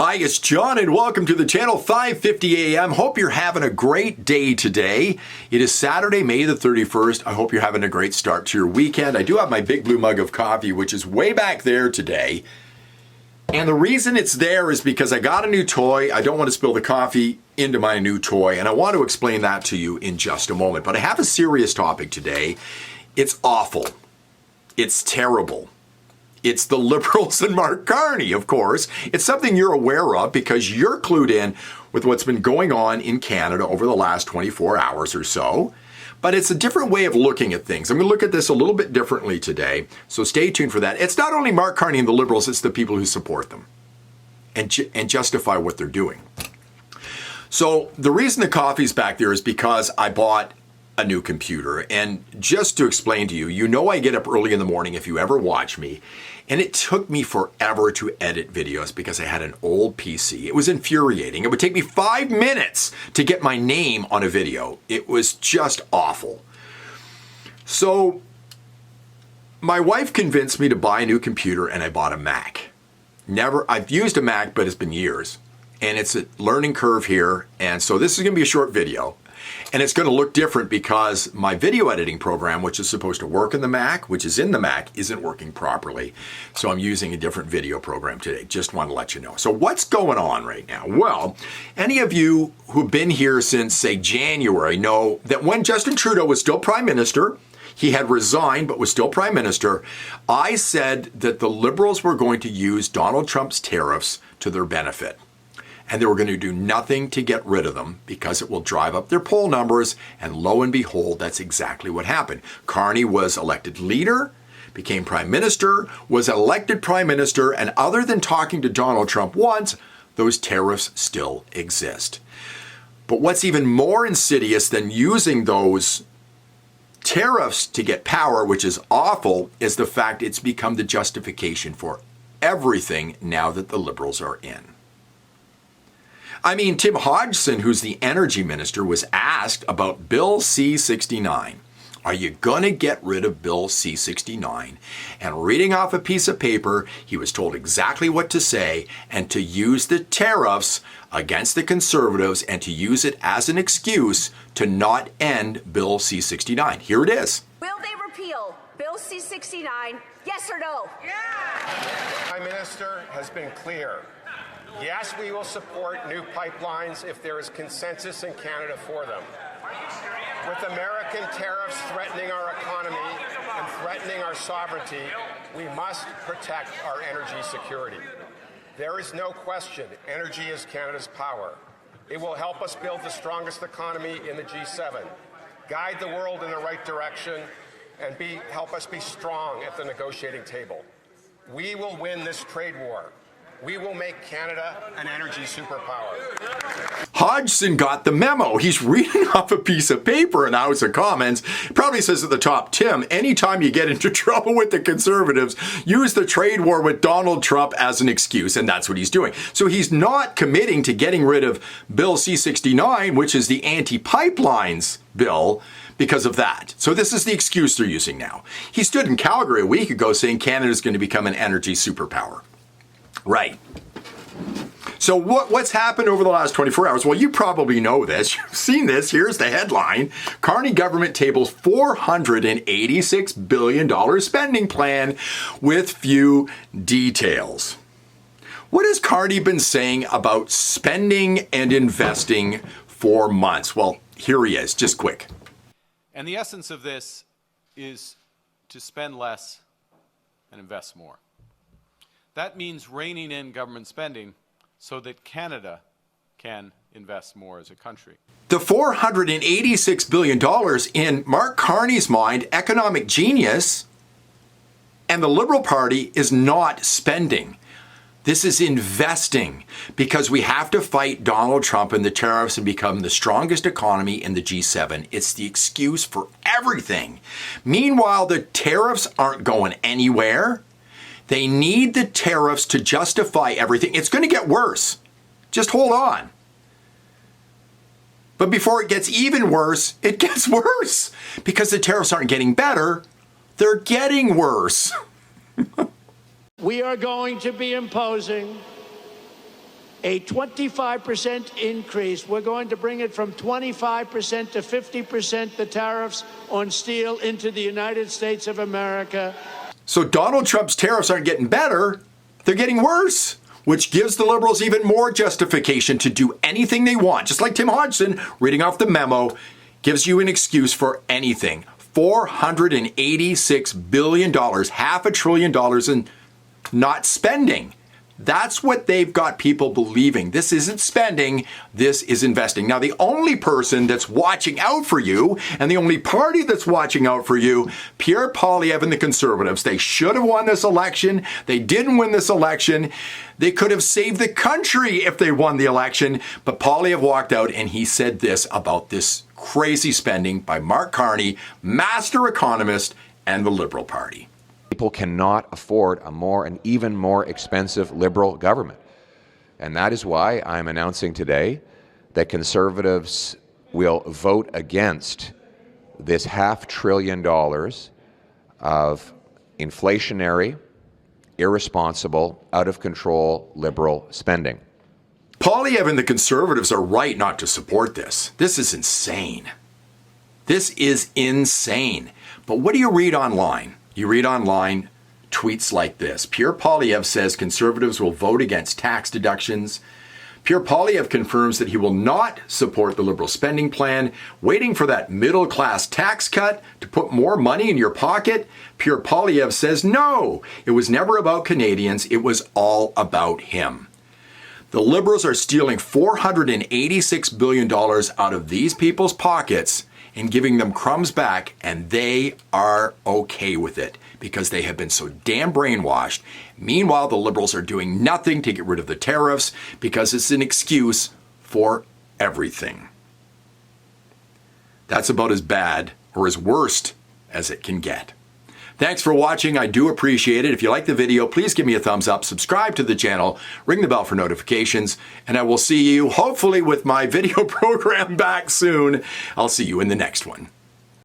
Hi, it's John and welcome to the channel, 5:50 a.m. Hope you're having a great day today. It is Saturday, May the 31st. I hope you're having a great start to your weekend. I do have my big blue mug of coffee, which is way back there today. And the reason it's there is because I got a new toy. I don't want to spill the coffee into my new toy, and I want to explain that to you in just a moment. But I have a serious topic today. It's awful. It's terrible. It's the Liberals and Mark Carney, of course. It's something you're aware of because you're clued in with what's been going on in Canada over the last 24 hours or so. But it's a different way of looking at things. I'm going to look at this a little bit differently today, so stay tuned for that. It's not only Mark Carney and the Liberals, it's the people who support them and justify what they're doing. So the reason the coffee's back there is because I bought a new computer. And just to explain to you, you know I get up early in the morning if you ever watch me, and it took me forever to edit videos because I had an old PC. It was infuriating. It would take me 5 minutes to get my name on a video. It was just awful. So my wife convinced me to buy a new computer and I bought a Mac. I've used a Mac, but it's been years. And it's a learning curve here. And so this is going to be a short video. And it's going to look different because my video editing program, which is supposed to work in the Mac, which is in the Mac, isn't working properly. So I'm using a different video program today. Just want to let you know. So what's going on right now? Well, any of you who've been here since, say, January know that when Justin Trudeau was still Prime Minister, he had resigned but was still Prime Minister, I said that the Liberals were going to use Donald Trump's tariffs to their benefit. And they were going to do nothing to get rid of them because it will drive up their poll numbers. And lo and behold, that's exactly what happened. Carney was elected leader, became prime minister, was elected prime minister, and other than talking to Donald Trump once, those tariffs still exist. But what's even more insidious than using those tariffs to get power, which is awful, is the fact it's become the justification for everything now that the Liberals are in. I mean, Tim Hodgson, who's the energy minister, was asked about Bill C-69. Are you going to get rid of Bill C-69? And reading off a piece of paper, he was told exactly what to say and to use the tariffs against the Conservatives and to use it as an excuse to not end Bill C-69. Here it is. Will they repeal Bill C-69? Yes or no? Yeah! Prime Minister has been clear. Yes, we will support new pipelines if there is consensus in Canada for them. With American tariffs threatening our economy and threatening our sovereignty, we must protect our energy security. There is no question energy is Canada's power. It will help us build the strongest economy in the G7, guide the world in the right direction, and help us be strong at the negotiating table. We will win this trade war. We will make Canada an energy superpower. Hodgson got the memo. He's reading off a piece of paper in House of Commons. It probably says at the top, Tim, anytime you get into trouble with the Conservatives, use the trade war with Donald Trump as an excuse. And that's what he's doing. So he's not committing to getting rid of Bill C-69, which is the anti-pipelines bill, because of that. So this is the excuse they're using now. He stood in Calgary a week ago saying Canada's going to become an energy superpower. Right. So what's happened over the last 24 hours? Well, you probably know this. You've seen this. Here's the headline. Carney government tables $486 billion spending plan with few details. What has Carney been saying about spending and investing for months? Well, here he is, just quick. And the essence of this is to spend less and invest more. That means reining in government spending so that Canada can invest more as a country. The $486 billion in Mark Carney's mind, economic genius, and the Liberal Party is not spending. This is investing because we have to fight Donald Trump and the tariffs and become the strongest economy in the G7. It's the excuse for everything. Meanwhile, the tariffs aren't going anywhere. They need the tariffs to justify everything. It's going to get worse. Just hold on. But before it gets even worse, it gets worse. Because the tariffs aren't getting better, they're getting worse. We are going to be imposing a 25% increase. We're going to bring it from 25% to 50%, the tariffs on steel into the United States of America. So Donald Trump's tariffs aren't getting better, they're getting worse, which gives the Liberals even more justification to do anything they want. Just like Tim Hodgson, reading off the memo, gives you an excuse for anything. $486 billion, $500 billion in not spending. That's what they've got people believing. This isn't spending, this is investing. Now, the only person that's watching out for you, and the only party that's watching out for you, Pierre Poilievre and the Conservatives. They should have won this election. They didn't win this election. They could have saved the country if they won the election. But Poilievre walked out and he said this about this crazy spending by Mark Carney, master economist, and the Liberal Party. People cannot afford an even more expensive Liberal government. And that is why I'm announcing today that Conservatives will vote against this $500 billion of inflationary, irresponsible, out-of-control Liberal spending. Poilievre and the Conservatives are right not to support this. This is insane. This is insane. But what do you read online? You read online tweets like this. Pierre Poilievre says Conservatives will vote against tax deductions. Pierre Poilievre confirms that he will not support the Liberal spending plan, waiting for that middle-class tax cut to put more money in your pocket. Pierre Poilievre says no, it was never about Canadians, it was all about him. The Liberals are stealing $486 billion out of these people's pockets and giving them crumbs back, and they are okay with it because they have been so damn brainwashed. Meanwhile, the Liberals are doing nothing to get rid of the tariffs because it's an excuse for everything. That's about as bad or as worst as it can get. Thanks for watching. I do appreciate it. If you like the video, please give me a thumbs up, subscribe to the channel, ring the bell for notifications, and I will see you hopefully with my video program back soon. I'll see you in the next one.